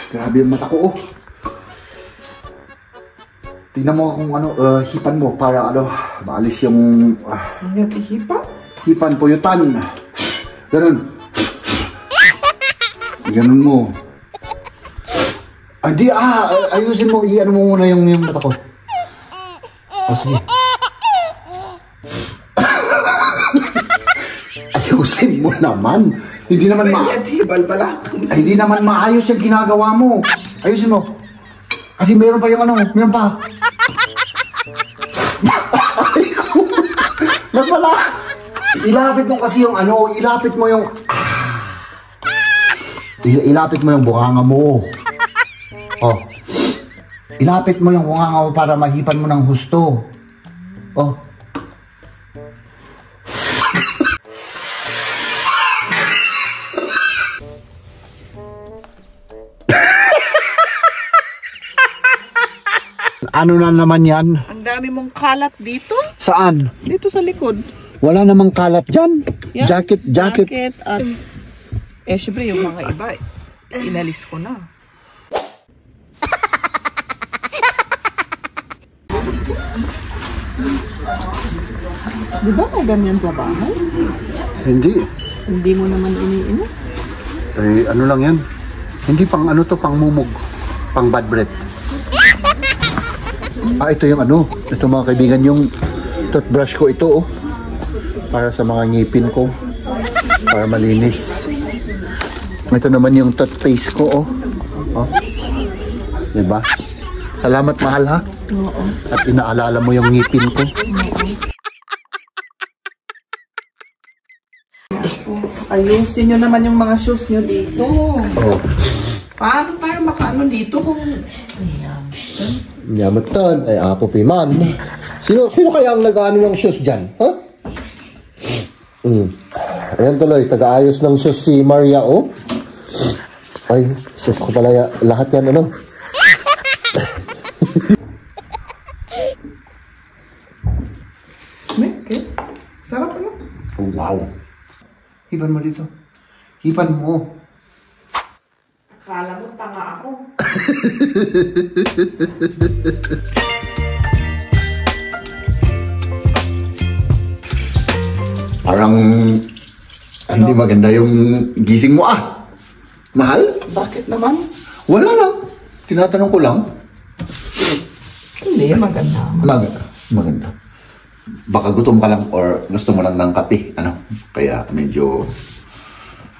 Grabe yung mata ko, oh. Tingnan mo kung ano, hipan mo para ano, maalis yung... Ano hipan? Hipan, puyutan. Ganun. Ganun mo. Hindi, ayusin mo, i-ano mo muna yung mata ko. Sige. Ayusin mo naman. Hindi naman hindi naman maayos yung ginagawa mo. Ayusin mo. Kasi meron pa yung ano, meron pa. Mas wala. Ilapit mo kasi yung ano, ilapit mo yung bunganga mo. Oh. Ilapit mo yung bunganga mo para mahipan mo ng husto. Oh. Ano na naman yan? Ang dami mong kalat dito. Saan? Dito sa likod. Wala namang kalat dyan. Yan. Jacket. At, syempre yung mga iba, inalis ko na. Di ba may ganyan sa bahay? Hindi. Hindi mo naman iniinom? Ano lang yan? Hindi pang ano to, pang mumog. Pang bad breath. Ito yung ano. Ito mga kaibigan, yung toothbrush ko ito, oh. Para sa mga ngipin ko. Para malinis. Ito naman yung toothpaste ko, oh. Oh. Diba? Salamat, mahal, ha? Oo. At inaalala mo yung ngipin ko. Ayusin nyo naman yung mga shoes nyo dito. Oh. Paano tayo makaano dito kung... Yamatan, ay apo piman. Sino kaya ang nag-ano ng shoes dyan? Ha? Ayan tuloy, taga-ayos ng shoes si Maria, oh. Ay, shoes ko pala lahat yan, ano? Okay. Sarap ano? Wow. Hipan mo dito. Hipan mo. Akala mo tanga ako. Parang hindi maganda yung gising mo, Mahal? Bakit naman? Wala lang. Tinatanong ko lang. Hindi, maganda. Maganda. Baka gutom ka lang or gusto mo lang ng kape. Ano? Kaya medyo...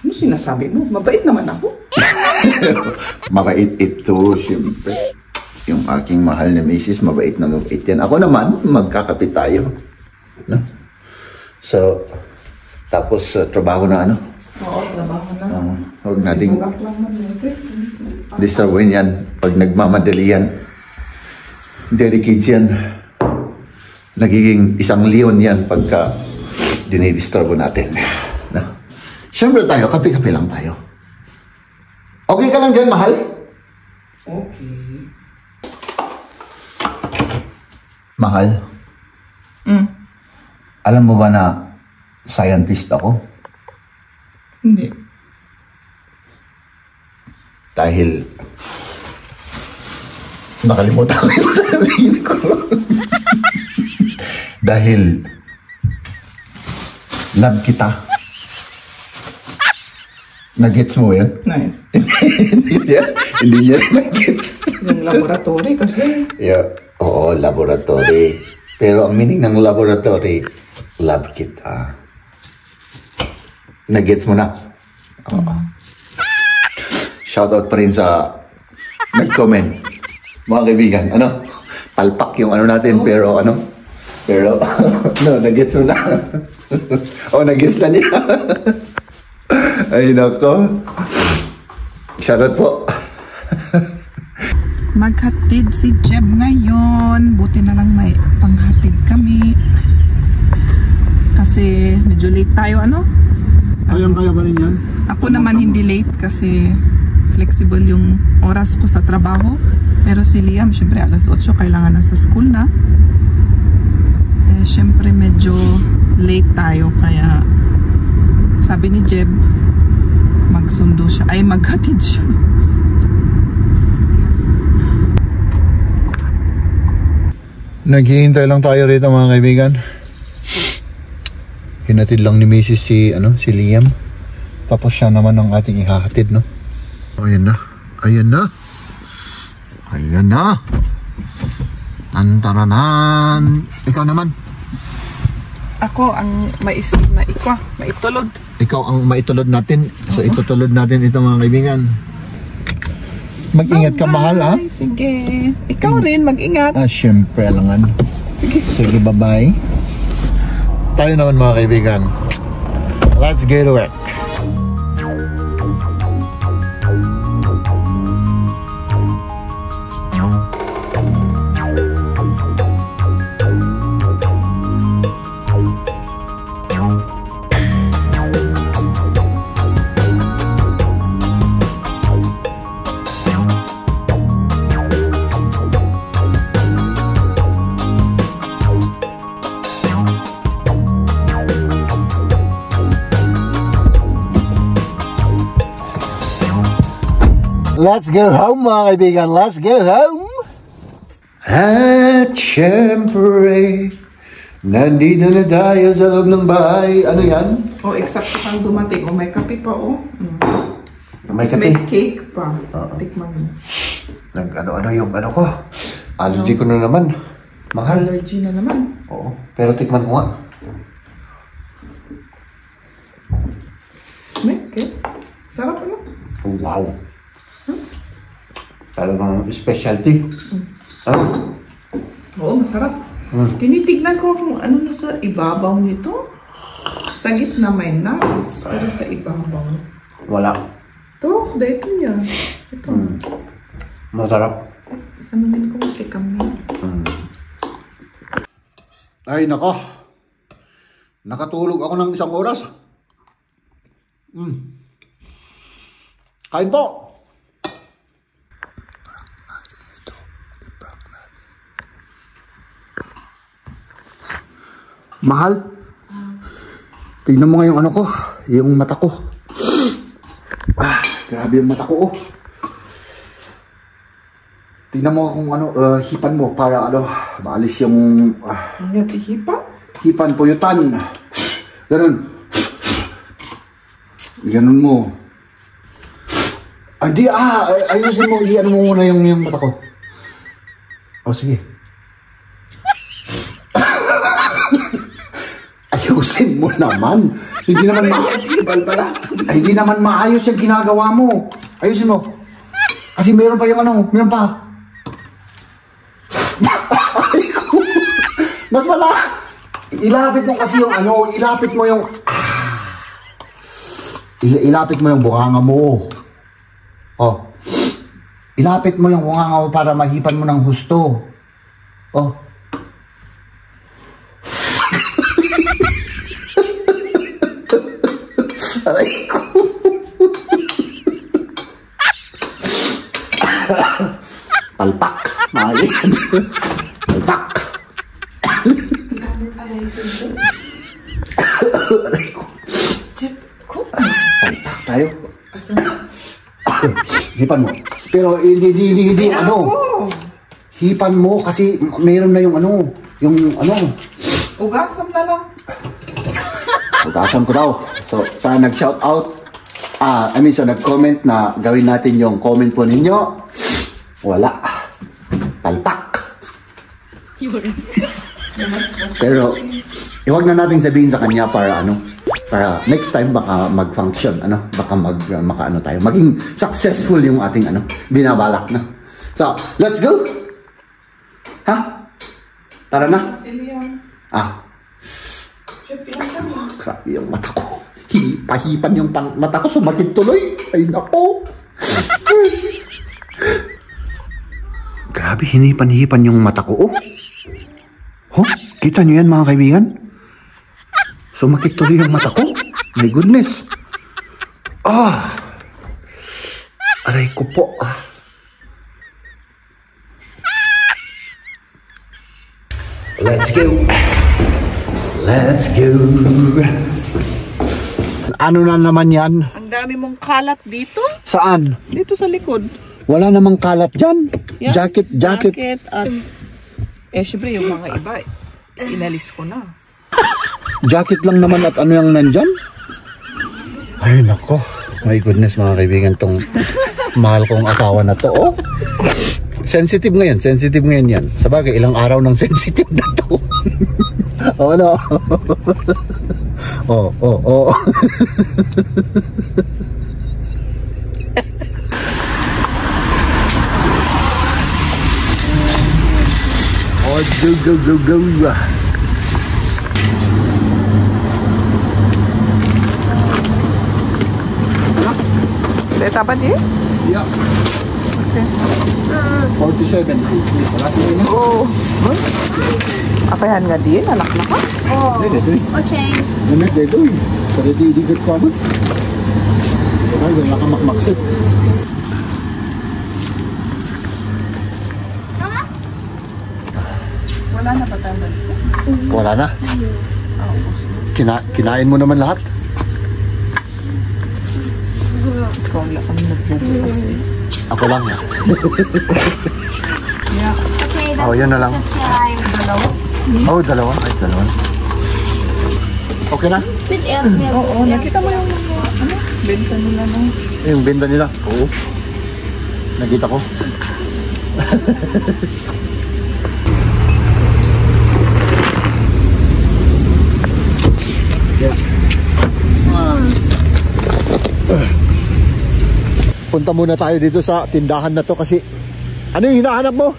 Ano sinasabi mo? Mabait naman ako. Mabait ito, siyempre. Yung aking mahal na misis, mabait na mabait yan. Ako naman, magkakape tayo. No? So, tapos trabaho na ano? Oo, trabaho na. Huwag nating disturbin yan. Pag nagmamadali yan, dedicates yan. Nagiging isang leon yan pagka dinidisturbo natin. No? Siyempre tayo, kape-kape lang tayo. Okay ka lang dyan, mahal? Okay. Mahal? Alam mo ba na scientist ako? Hindi. Dahil nakalimutan ko yung sasabihin ko. Dahil love kita. Nag-gets mo yan? Hindi niya nag-gets. Yung laboratory kasi. Yeah. Oo, laboratory. Pero ang meaning ng laboratory, love kita. Nag-gets mo na? Oo. Shoutout pa rin sa nag-comment. Mga kaibigan, ano? Palpak yung ano natin, pero ano? Pero, no, nag-gets mo na. Nag-gets na niya. Ay, nako. Shoutout po. Maghatid si Jeb ngayon. Buti na lang may panghatid kami. Kasi medyo late tayo, ano? Kayang-kaya ba rin yan? Ako naman hindi late kasi flexible yung oras ko sa trabaho. Pero si Liam, syempre alas 8 kailangan na sa school na. Syempre medyo late tayo kaya sabi ni Jeb magsundo siya, ay maghatid siya. Naghihintay lang tayo rito mga kaibigan. Hinatid lang ni Mrs. si Liam. Tapos siya naman ang ating ihahatid, no? Ayan na. Ayan na. Ayan na. Tantaranan. Ikaw naman. Ako ang maitulod. Ikaw ang maitulod natin. So itutulod natin ito mga kaibigan. Mag-ingat ka, mahal, ha? Sige. Ikaw rin, mag-ingat. Syempre langan. Sige, bye-bye. Tayo naman mga kaibigan. Let's get to work. Let's go home mga kaibigan. Let's go home. At syempre, nandito na tayo sa loob ng bahay. Ano yan? Eksakto kang dumating. May kape pa, May kape? May cake pa. Tikman mo. Ano yung ano ko? Allergy ko na naman. Mahal. Allergy na naman. Oo. Pero tikman ko nga. May cake? Sarap ano? Oh, wow. Talagang specialty. Oo, masarap. Tinitignan ko kung ano na sa ibabaw nito. Sa gitna may nuts, pero sa ibabaw. Wala. Ito, dito niya. Ito. Masarap. Sanunin ko kasi kami. Ay, nako. Nakatulog ako ng 1 oras. Kain po. Mahal. Tingnan mo nga yung ano ko, yung mata ko. Grabe yung mata ko, Tingnan mo kung ano, hipan mo para maalis yung... Hipan? Hipan, puyutan. Ganun. Ganun mo. Hindi, ayusin mo, ano mo muna yung mata ko. Sige. Ayusin mo naman. Hindi naman maayos yung ginagawa mo. Ayusin mo. Kasi meron pa yung meron pa. Mas wala. Ilapit mo kasi yung ilapit mo yung ilapit mo yung bunganga mo. Ilapit mo yung bunganga mo para mahipan mo ng husto. Aray ko. Palpak. Palpak. Aray ko. Palpak tayo. Hipan mo. Pero hindi hipan mo kasi mayroon na yung Ugasam na lang. Ugasam ko daw. So, sa nag-shout out, sa nag-comment na gawin natin yung comment po ninyo, wala. Palpak. Pero, iwag na natin sabihin sa kanya para next time baka mag-function, baka tayo. Maging successful yung ating binabalak na. So, let's go! Tara na. Grabe yung mata ko. Pahipan yung mata ko, sumakit tuloy. Ay nako. Grabe, hinipan-hipan yung mata ko. Kita nyo yan mga kaibigan? Sumakit tuloy yung mata ko. My goodness. Aray ko po. Let's go. Let's go. Ano na naman yan? Ang dami mong kalat dito. Saan? Dito sa likod. Wala namang kalat dyan. Yan. Jacket. At Eh, syempre yung mga iba, inalis ko na. Jacket lang naman at ano yung nandyan? Ay, nako. My goodness, mga kaibigan, tong mahal kong asawa na to, oh. Sensitive ngayon yan. Sabagay, ilang araw ng sensitive na to. Oh, no. Oh. Oh, go. Deta ba di? Yeah. Okay. 47. Wala ko yun. Oh. Apayan nga din, anak na ka? Oh, okay. Namit dito eh. Sa didigot ko ako. Ay, wala ka makmaksit. Wala na ba tayo dito? Wala na. Kinain mo naman lahat? Ikaw lang ang nagbubukas eh. Ako lang. Yeah. Okay, Oh, yan na lang. subscribe. Dalawa? Oh, dalawa. Ay, dalawa. Okay na? With Oo, nakita mo yung mga, benta nila no? Yung benda nila? Oo. Nakita ko. Punta muna tayo dito sa tindahan na to kasi ano yung hinahanap mo?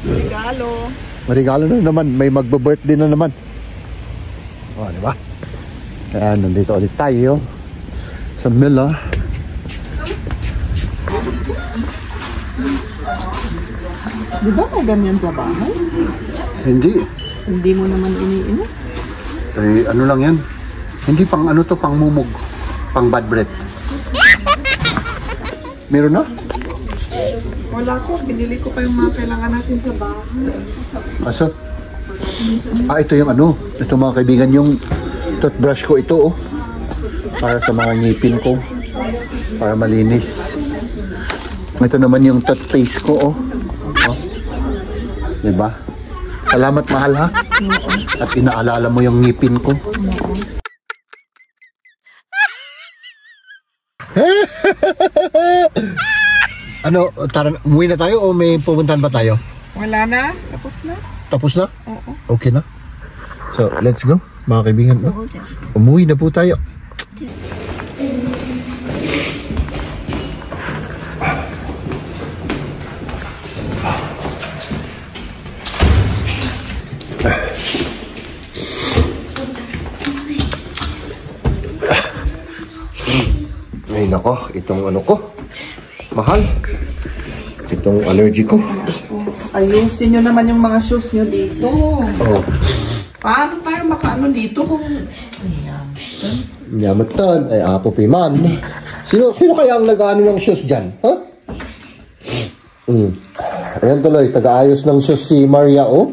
Regalo. Marigalo na naman, may magbe-birthday na naman. Oh, di ba? Ayan, nandito ulit tayo sa Mila. Di ba may ganyan sa bahay? Hindi. Hindi mo naman iniinom? Eh, ano lang yan? Hindi pang ano to, pang mumog. Pang bad breath. Meron na? Wala ko, binili ko pa yung mga kailangan natin sa bahay. Aso? Ah, ito yung ano. Ito mga kaibigan, yung toothbrush ko ito, oh. Para sa mga ngipin ko. Para malinis. Ito naman yung toothpaste ko, oh. Oh. Diba? Salamat, mahal, ha? At inaalala mo yung ngipin ko. Ano, tara, umuwi na tayo o may pupuntahan ba tayo? Wala na, tapos na. Tapos na? Oo. Okay na? So, let's go, mga kaibigan. No? Umuwi na po tayo. Ay nako, itong ano ko, mahal. Itong allergy ko. Ayusin nyo naman yung mga shoes nyo dito. Oh, Paano tayo makaano dito kung... nyamatan. Ay, apo piman. Sino kaya ang nag-ano ng shoes dyan? Ha? Ayan tuloy, taga-ayos ng shoes si Maria, oh.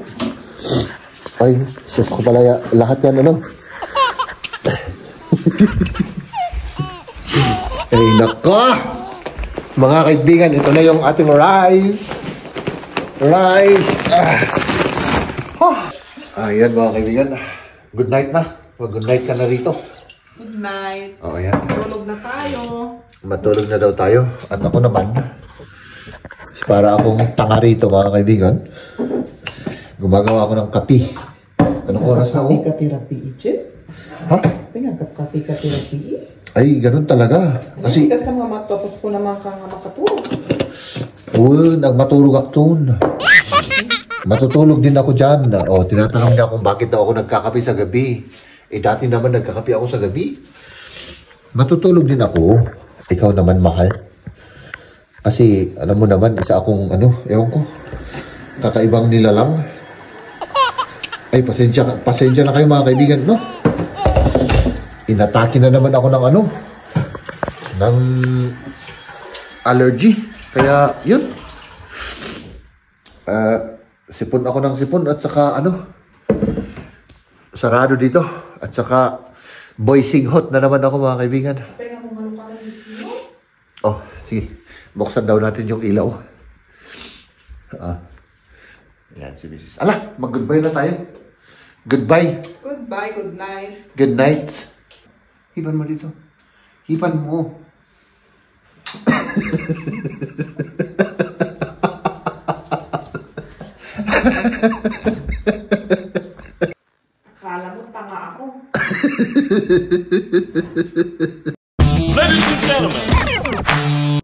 Ay, shoes ko pala lahat yan, ano? Ay, nako! Mga kaibigan, ito na yung ating rice. Ayan, mga kaibigan. Good night na. Good night ka na rito. Good night. O, ayan. Tulog na tayo. Matulog na daw tayo. At ako naman, para akong tanga rito, mga kaibigan, gumagawa ako ng kapi. Anong oras na ako? Kapi-therapy, Ichip? Ha? Kapi-therapy? Ay, ganun talaga. Kasi, Kasi ka mga matapos ko naman kang makatulog. nagmatulog ako doon. Matutulog din ako dyan. O, tinatanong niya kung bakit daw ako nagkakape sa gabi. Eh, dati naman nagkakape ako sa gabi. Matutulog din ako. Ikaw naman, mahal. Kasi, alam mo naman, isa akong, ewan ko, kakaibang nilalang. Ay, pasensya na kayo mga kaibigan, no? Inatake na naman ako ng allergy. Kaya, yun. Sipon ako ng sipon at saka, sarado dito. At saka, boising hot na naman ako mga kaibigan. Oh, sige. Buksan daw natin yung ilaw. Ayan si Mrs. Ala, mag-goodbye na tayo. Goodbye. Goodbye, good night. Good night. Hipan mo dito. Hipan mo. Akala mo tanga ako.